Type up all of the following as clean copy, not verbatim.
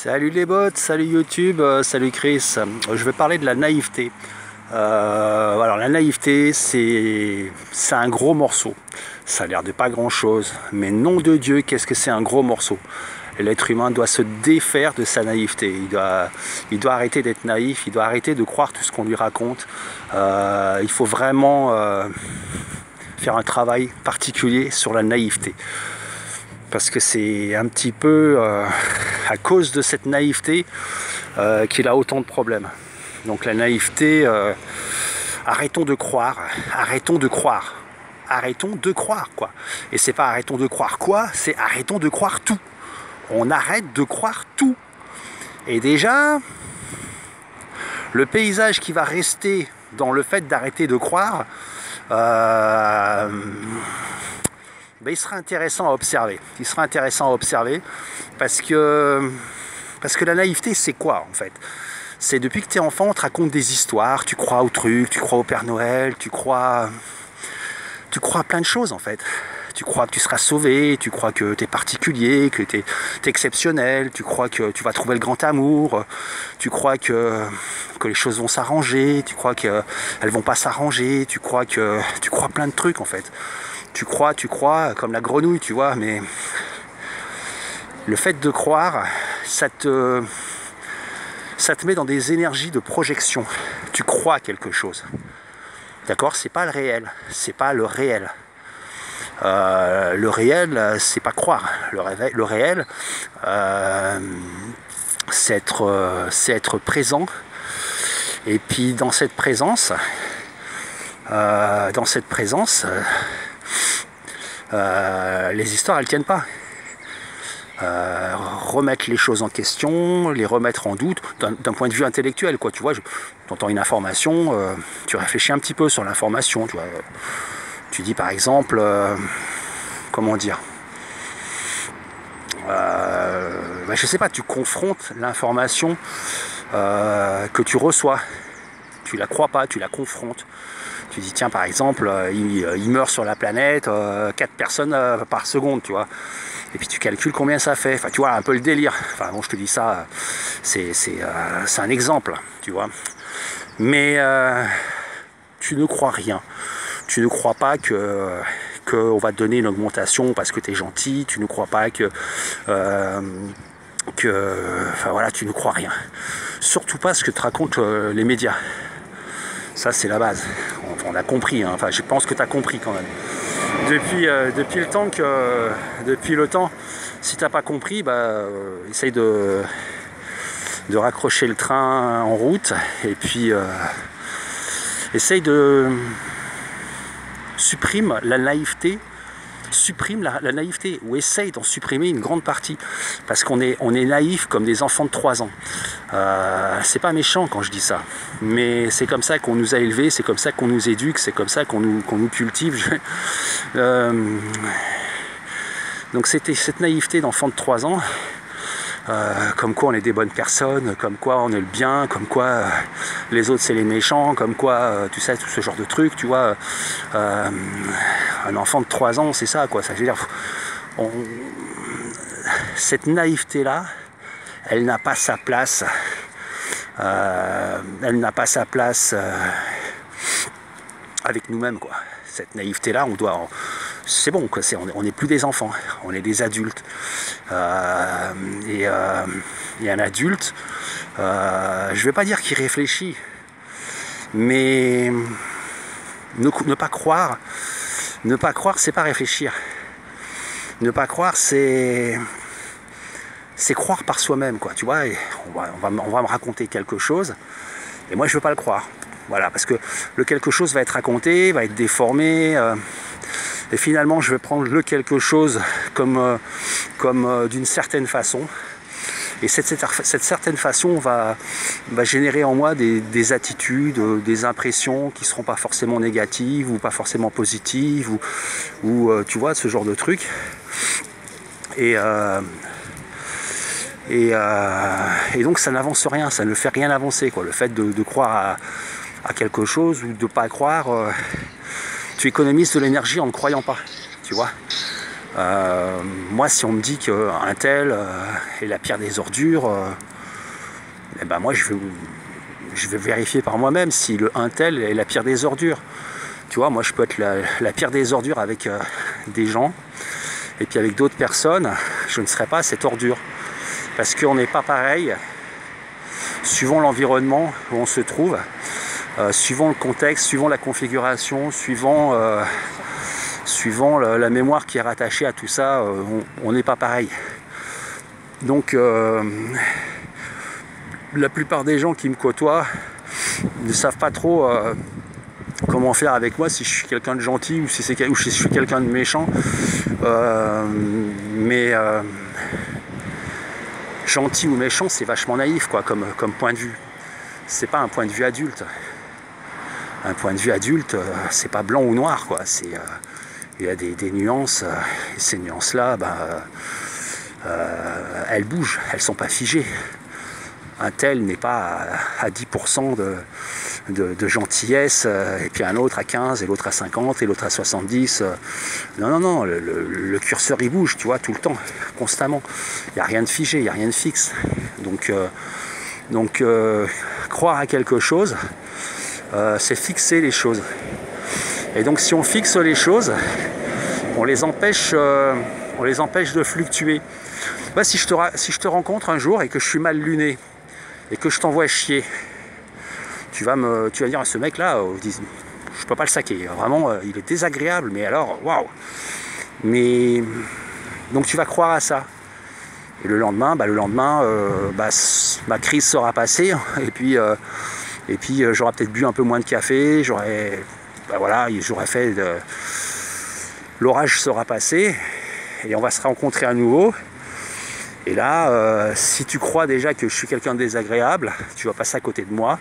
Salut les bots, salut YouTube, salut Chris. Je vais parler de la naïveté. Alors la naïveté, c'est un gros morceau. Ça a l'air de pas grand chose, mais nom de Dieu, qu'est-ce que c'est un gros morceau. L'être humain doit se défaire de sa naïveté. Il doit arrêter d'être naïf, il doit arrêter de croire tout ce qu'on lui raconte. Il faut vraiment faire un travail particulier sur la naïveté. Parce que c'est un petit peu à cause de cette naïveté qu'il a autant de problèmes. Donc la naïveté, arrêtons de croire, arrêtons de croire, arrêtons de croire quoi. Et c'est pas arrêtons de croire quoi, c'est arrêtons de croire tout. On arrête de croire tout. Et déjà, le paysage qui va rester dans le fait d'arrêter de croire, il sera intéressant à observer. Il sera intéressant à observer parce que la naïveté, c'est quoi en fait? C'est depuis que tu es enfant, on te raconte des histoires, tu crois au truc, tu crois au Père Noël, tu crois à plein de choses en fait. Tu crois que tu seras sauvé, tu crois que tu es particulier, que tu es exceptionnel, tu crois que tu vas trouver le grand amour, tu crois que les choses vont s'arranger, tu crois qu'elles vont pas s'arranger, tu crois plein de trucs en fait. Tu crois comme la grenouille, tu vois, mais le fait de croire, ça te met dans des énergies de projection. Tu crois quelque chose. D'accord? C'est pas le réel. C'est pas le réel. Le réel, c'est pas croire. Le réel, c'est être présent. Et puis dans cette présence, les histoires elles tiennent pas. Remettre les choses en question, les remettre en doute d'un point de vue intellectuel quoi. Tu vois, tu entends une information, tu réfléchis un petit peu sur l'information, tu vois. Tu dis par exemple, comment dire, je sais pas, tu confrontes l'information que tu reçois, tu la crois pas, tu la confrontes. Tu dis tiens par exemple, il meurt sur la planète 4 personnes par seconde, tu vois. Et puis tu calcules combien ça fait. Enfin tu vois un peu le délire. Enfin bon je te dis ça, c'est un exemple, tu vois. Mais tu ne crois rien. Tu ne crois pas qu'on va te donner une augmentation parce que tu es gentil. Tu ne crois pas enfin voilà, tu ne crois rien. Surtout pas ce que te racontent les médias. Ça c'est la base. On a compris, hein. Enfin je pense que tu as compris quand même. Depuis le temps, si t'as pas compris, essaye de raccrocher le train en route et puis essaye de supprime la naïveté. Supprime la naïveté ou essaye d'en supprimer une grande partie parce qu'on est naïf comme des enfants de 3 ans. C'est pas méchant quand je dis ça, mais c'est comme ça qu'on nous a élevés, c'est comme ça qu'on nous éduque, c'est comme ça qu'on nous cultive. Donc c'était cette naïveté d'enfant de 3 ans, comme quoi on est des bonnes personnes, comme quoi on est le bien, comme quoi les autres c'est les méchants, comme quoi tu sais tout ce genre de trucs, tu vois. Un enfant de 3 ans c'est ça quoi, ça veut dire cette naïveté là elle n'a pas sa place avec nous-mêmes quoi. Cette naïveté là c'est bon quoi, on n'est plus des enfants, on est des adultes et un adulte je vais pas dire qu'il réfléchit, mais ne pas croire c'est pas réfléchir. Ne pas croire c'est croire par soi-même quoi, tu vois. Et on va me raconter quelque chose et moi je veux pas le croire, voilà, parce que le quelque chose va être raconté, va être déformé et finalement je vais prendre le quelque chose comme d'une certaine façon. Et cette certaine façon va générer en moi des attitudes, des impressions qui ne seront pas forcément négatives ou pas forcément positives ou tu vois, ce genre de trucs. Et donc ça n'avance rien, ça ne fait rien avancer quoi. Le fait de croire à quelque chose ou de ne pas croire, tu économises de l'énergie en ne croyant pas, tu vois. Moi, si on me dit qu'un tel est la pire des ordures, eh ben moi je vais vérifier par moi-même si le un tel est la pire des ordures. Tu vois, moi je peux être la pire des ordures avec des gens, et puis avec d'autres personnes, je ne serai pas cette ordure. Parce qu'on n'est pas pareil, suivant l'environnement où on se trouve, suivant le contexte, suivant la configuration, suivant la mémoire qui est rattachée à tout ça, on n'est pas pareil. Donc la plupart des gens qui me côtoient ne savent pas trop comment faire avec moi, si je suis quelqu'un de gentil ou si je suis quelqu'un de méchant. Gentil ou méchant, c'est vachement naïf quoi, comme point de vue. C'est pas un point de vue adulte. Un point de vue adulte, c'est pas blanc ou noir quoi. Il y a des nuances, et ces nuances-là, elles bougent, elles sont pas figées. Un tel n'est pas à 10% de gentillesse, et puis un autre à 15, et l'autre à 50, et l'autre à 70. Non, le curseur il bouge, tu vois, tout le temps, constamment. Il n'y a rien de figé, il n'y a rien de fixe. Donc croire à quelque chose, c'est fixer les choses. Et donc si on fixe les choses, on les empêche de fluctuer. Bah, si je te rencontre un jour et que je suis mal luné, et que je t'envoie chier, tu vas dire à ce mec là, je peux pas le saquer, vraiment il est désagréable, mais alors waouh. Mais donc tu vas croire à ça, et le lendemain ma crise sera passée, et puis j'aurai peut-être bu un peu moins de café, j'aurais fait l'orage sera passé, et on va se rencontrer à nouveau. Et là, si tu crois déjà que je suis quelqu'un de désagréable, tu vas passer à côté de moi,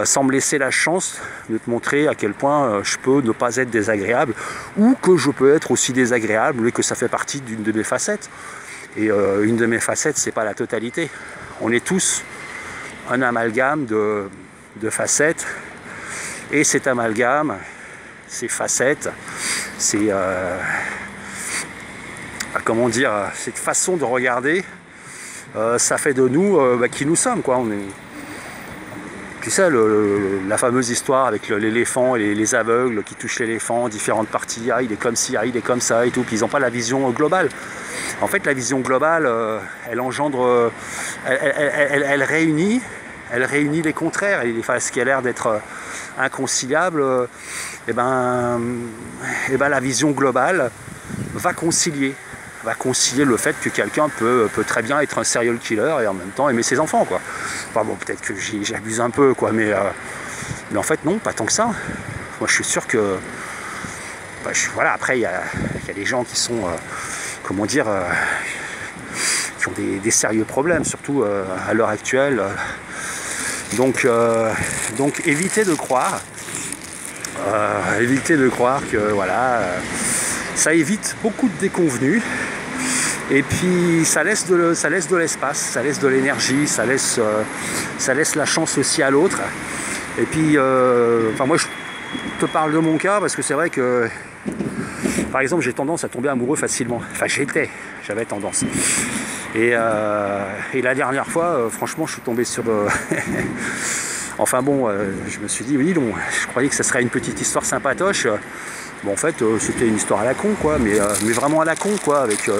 sans me laisser la chance de te montrer à quel point je peux ne pas être désagréable, ou que je peux être aussi désagréable, et que ça fait partie d'une de mes facettes. Et une de mes facettes, c'est pas la totalité. On est tous un amalgame de facettes, et cet amalgame, ces facettes, c'est comment dire, cette façon de regarder, ça fait de nous qui nous sommes quoi. Tu sais, la fameuse histoire avec l'éléphant et les aveugles qui touchent l'éléphant, différentes parties, il est comme ci, il est comme ça et tout, puis ils n'ont pas la vision globale. En fait, la vision globale, elle engendre, elle réunit les contraires, et ce qui a l'air d'être inconciliable, la vision globale va concilier le fait que quelqu'un peut très bien être un serial killer et en même temps aimer ses enfants quoi. Enfin bon, peut-être que j'abuse un peu quoi, mais en fait non, pas tant que ça. Moi je suis sûr que voilà, après il y a des gens qui sont qui ont des sérieux problèmes, surtout à l'heure actuelle. Donc évitez de croire que voilà, ça évite beaucoup de déconvenues, et puis ça laisse de l'espace, ça laisse de l'énergie, ça laisse la chance aussi à l'autre. Et puis moi je te parle de mon cas parce que c'est vrai que par exemple j'ai tendance à tomber amoureux facilement, j'avais tendance, et la dernière fois franchement je suis tombé sur je me suis dit oui, donc je croyais que ça serait une petite histoire sympatoche. Bon, en fait, c'était une histoire à la con, quoi, mais vraiment à la con, quoi, je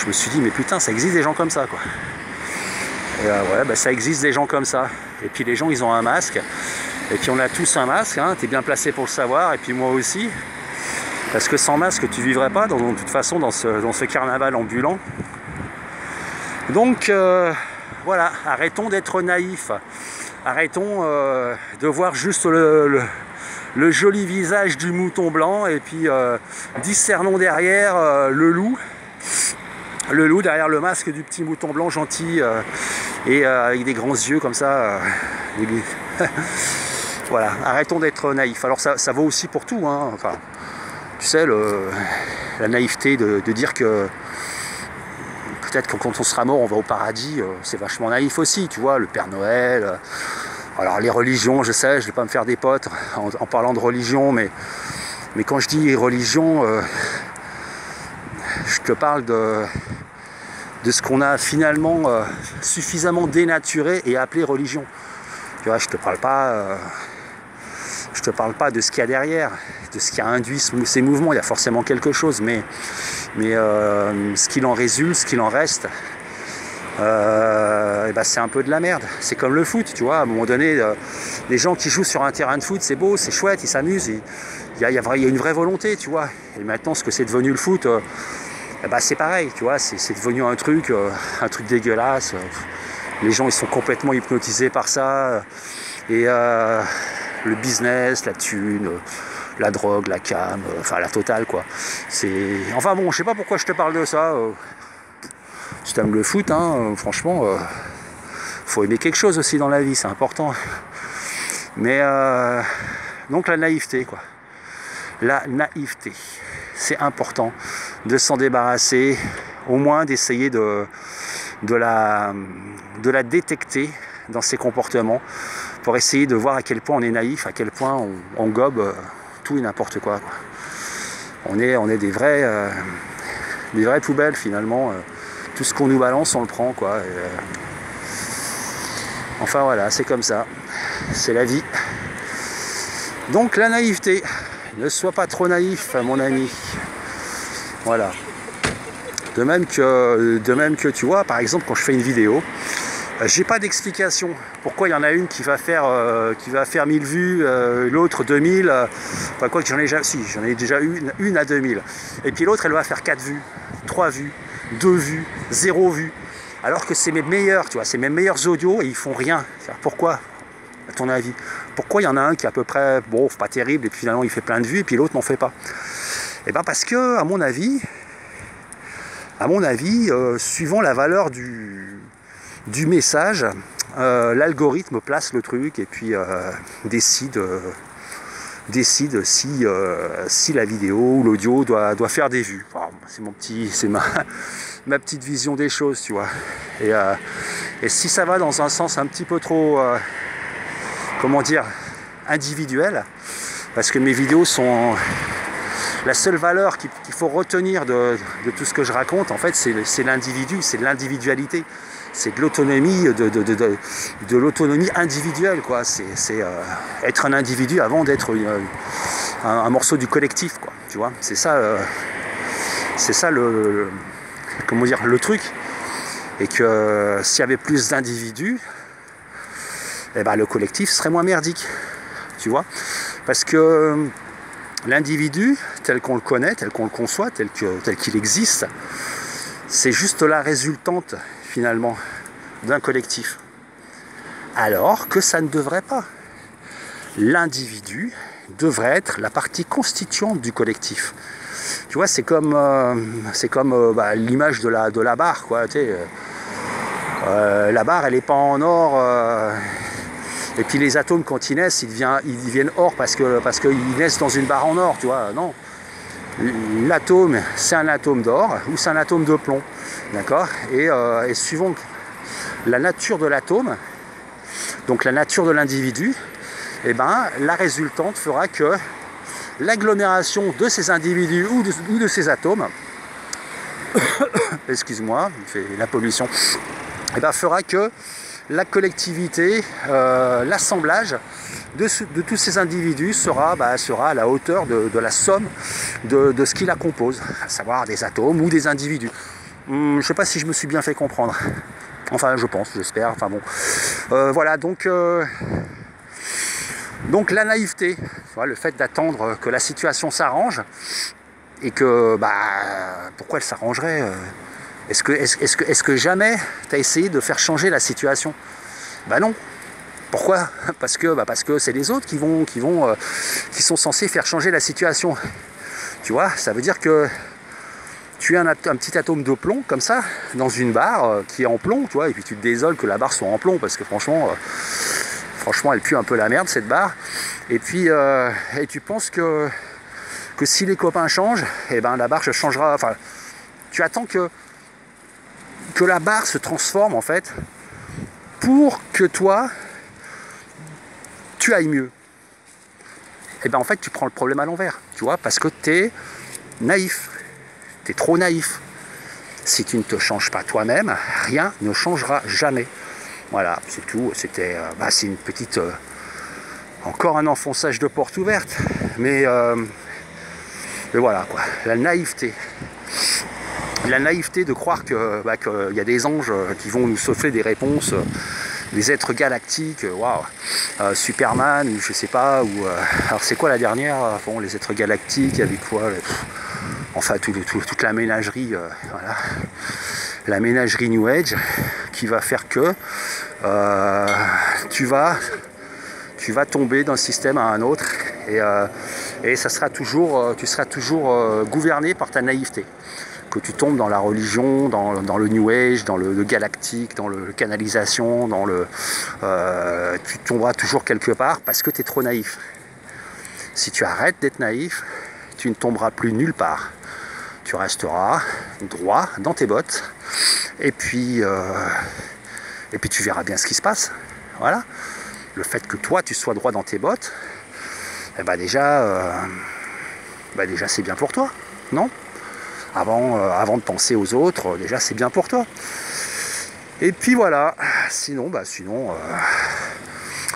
me suis dit, mais putain, ça existe des gens comme ça, quoi. Et ça existe des gens comme ça. Et puis les gens, ils ont un masque, et puis on a tous un masque, hein, t'es bien placé pour le savoir, et puis moi aussi, parce que sans masque, tu vivrais pas, de toute façon, dans ce carnaval ambulant. Donc, voilà, arrêtons d'être naïfs. Arrêtons de voir juste le joli visage du mouton blanc, et puis discernons derrière le loup derrière le masque du petit mouton blanc gentil, et avec des grands yeux comme ça. Voilà, arrêtons d'être naïfs. Alors ça vaut aussi pour tout, hein. Enfin, tu sais, la naïveté de dire que peut-être que quand on sera mort on va au paradis, c'est vachement naïf aussi, tu vois, le Père Noël. Alors les religions, je sais, je vais pas me faire des potes en parlant de religion, mais Mais quand je dis religion, je te parle de ce qu'on a finalement suffisamment dénaturé et appelé religion. Tu vois, je te parle pas de ce qu'il y a derrière, de ce qui a induit ces mouvements. Il y a forcément quelque chose, mais ce qu'il en résulte, ce qu'il en reste, c'est un peu de la merde. C'est comme le foot, tu vois. À un moment donné, les gens qui jouent sur un terrain de foot, c'est beau, c'est chouette, ils s'amusent. Il y a une vraie volonté, tu vois. Et maintenant, ce que c'est devenu le foot, c'est pareil, tu vois. C'est devenu un truc dégueulasse. Les gens, ils sont complètement hypnotisés par ça. Et le business, la thune, la drogue, la cam, la totale, quoi. Enfin bon, je sais pas pourquoi je te parle de ça. Si t'aimes le foot, franchement, faut aimer quelque chose aussi dans la vie, c'est important. Mais donc la naïveté, quoi. La naïveté, c'est important de s'en débarrasser, au moins d'essayer de la détecter dans ses comportements, pour essayer de voir à quel point on est naïf, à quel point on gobe tout et n'importe quoi. On est des vraies poubelles finalement. Tout ce qu'on nous balance, on le prend, quoi. Enfin voilà, c'est comme ça. C'est la vie. Donc la naïveté. Ne sois pas trop naïf, mon ami. Voilà. De même que tu vois, par exemple, quand je fais une vidéo, j'ai pas d'explication. Pourquoi il y en a une qui va faire 1000 vues, l'autre 2000, enfin quoi que j'en ai déjà une à 2000. Et puis l'autre, elle va faire 4 vues, 3 vues, 2 vues, 0 vues. Alors que c'est mes meilleurs, tu vois, c'est mes meilleurs audios et ils font rien. Pourquoi, à ton avis? Pourquoi il y en a un qui est à peu près, bon, pas terrible, et puis finalement il fait plein de vues, et puis l'autre n'en fait pas? Et bien parce que, à mon avis, suivant la valeur du message, l'algorithme place le truc et puis décide si la vidéo ou l'audio doit faire des vues. Enfin, c'est ma petite vision des choses, tu vois. Et si ça va dans un sens un petit peu trop, individuel, parce que mes vidéos sont... La seule valeur qu'il faut retenir de tout ce que je raconte, en fait, c'est l'individu, c'est de l'individualité. C'est de l'autonomie, de l'autonomie individuelle, quoi. C'est être un individu avant d'être un morceau du collectif, quoi. Tu vois, c'est ça le truc. Et que s'il y avait plus d'individus, le collectif serait moins merdique, tu vois. Parce que l'individu, tel qu'on le connaît, tel qu'on le conçoit, tel qu'il existe, c'est juste la résultante, finalement, d'un collectif. Alors que ça ne devrait pas. L'individu devrait être la partie constituante du collectif. Tu vois, c'est comme l'image de la barre, quoi. Tu sais, la barre, elle n'est pas en or. Et puis les atomes, quand ils naissent, ils deviennent or parce qu'ils naissent dans une barre en or, tu vois. Non. L'atome, c'est un atome d'or ou c'est un atome de plomb. D'accord ? Et suivant la nature de l'atome, donc la nature de l'individu, la résultante fera que l'agglomération de ces individus ou de ces atomes, excuse-moi, la pollution, fera que la collectivité, l'assemblage de tous ces individus sera à la hauteur de la somme de ce qui la compose, à savoir des atomes ou des individus. Je ne sais pas si je me suis bien fait comprendre. Enfin, je pense, j'espère. Enfin bon. Voilà, donc la naïveté, le fait d'attendre que la situation s'arrange et que, pourquoi elle s'arrangerait Est-ce que jamais tu as essayé de faire changer la situation? Non. Pourquoi? Parce que c'est les autres qui sont censés faire changer la situation. Tu vois, ça veut dire que tu as un petit atome de plomb comme ça dans une barre qui est en plomb, tu vois, et puis tu te désoles que la barre soit en plomb parce que franchement elle pue un peu la merde cette barre. Et puis et tu penses que si les copains changent, la barre changera. Enfin, tu attends que la barre se transforme en fait pour que toi tu ailles mieux. et ben en fait tu prends le problème à l'envers, tu vois, parce que tu es naïf, tu es trop naïf. Si tu ne te changes pas toi-même, rien ne changera jamais. Voilà, c'est tout. C'était, c'est une petite, encore un enfonçage de porte ouverte, mais voilà quoi, la naïveté de croire que qu'il y a des anges qui vont nous souffler des réponses, des êtres galactiques, waouh, Superman ou je sais pas, ou alors c'est quoi la dernière, bon les êtres galactiques, il y avait quoi, enfin toute la ménagerie, voilà, la ménagerie New Age qui va faire que tu vas tomber d'un système à un autre et ça sera toujours, tu seras toujours gouverné par ta naïveté. Que tu tombes dans la religion, dans le New Age, dans le galactique, dans le canalisation, tu tomberas toujours quelque part parce que tu es trop naïf. Si tu arrêtes d'être naïf, tu ne tomberas plus nulle part. Tu resteras droit dans tes bottes et puis tu verras bien ce qui se passe. Voilà. Le fait que toi tu sois droit dans tes bottes, déjà c'est bien pour toi, non ? Avant de penser aux autres, déjà c'est bien pour toi. Et puis voilà, sinon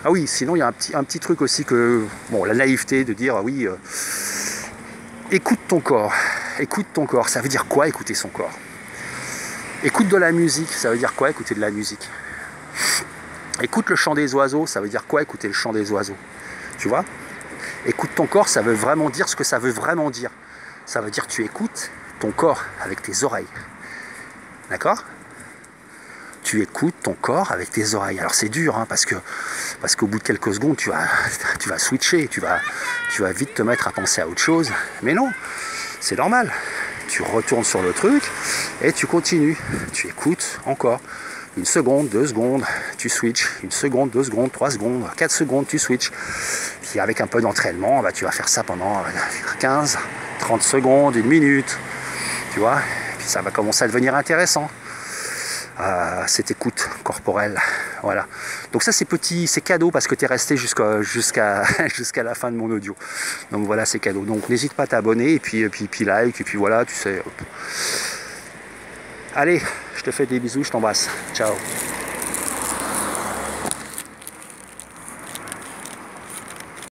ah oui, sinon il y a un petit truc aussi que, bon, la naïveté de dire oui, écoute ton corps, ça veut dire quoi écouter son corps? Écoute de la musique, ça veut dire quoi écouter de la musique? Écoute le chant des oiseaux, ça veut dire quoi écouter le chant des oiseaux? Tu vois? Écoute ton corps, ça veut vraiment dire ce que ça veut vraiment dire. Ça veut dire que tu écoutes ton corps avec tes oreilles. D'accord? Tu écoutes ton corps avec tes oreilles. Alors c'est dur, hein, parce qu'au bout de quelques secondes, tu vas switcher, tu vas vite te mettre à penser à autre chose. Mais non, c'est normal. Tu retournes sur le truc et tu continues. Tu écoutes encore. 1 seconde, 2 secondes, tu switches. 1 seconde, 2 secondes, 3 secondes, 4 secondes, tu switches. Puis avec un peu d'entraînement, tu vas faire ça pendant 15, 30 secondes, 1 minute. Tu vois, et puis ça va commencer à devenir intéressant, cette écoute corporelle, voilà. Donc ça c'est petit, c'est cadeau parce que tu es resté jusqu'à la fin de mon audio. Donc voilà, c'est cadeau. Donc n'hésite pas à t'abonner et puis like, et puis voilà, tu sais. Allez, je te fais des bisous, je t'embrasse. Ciao.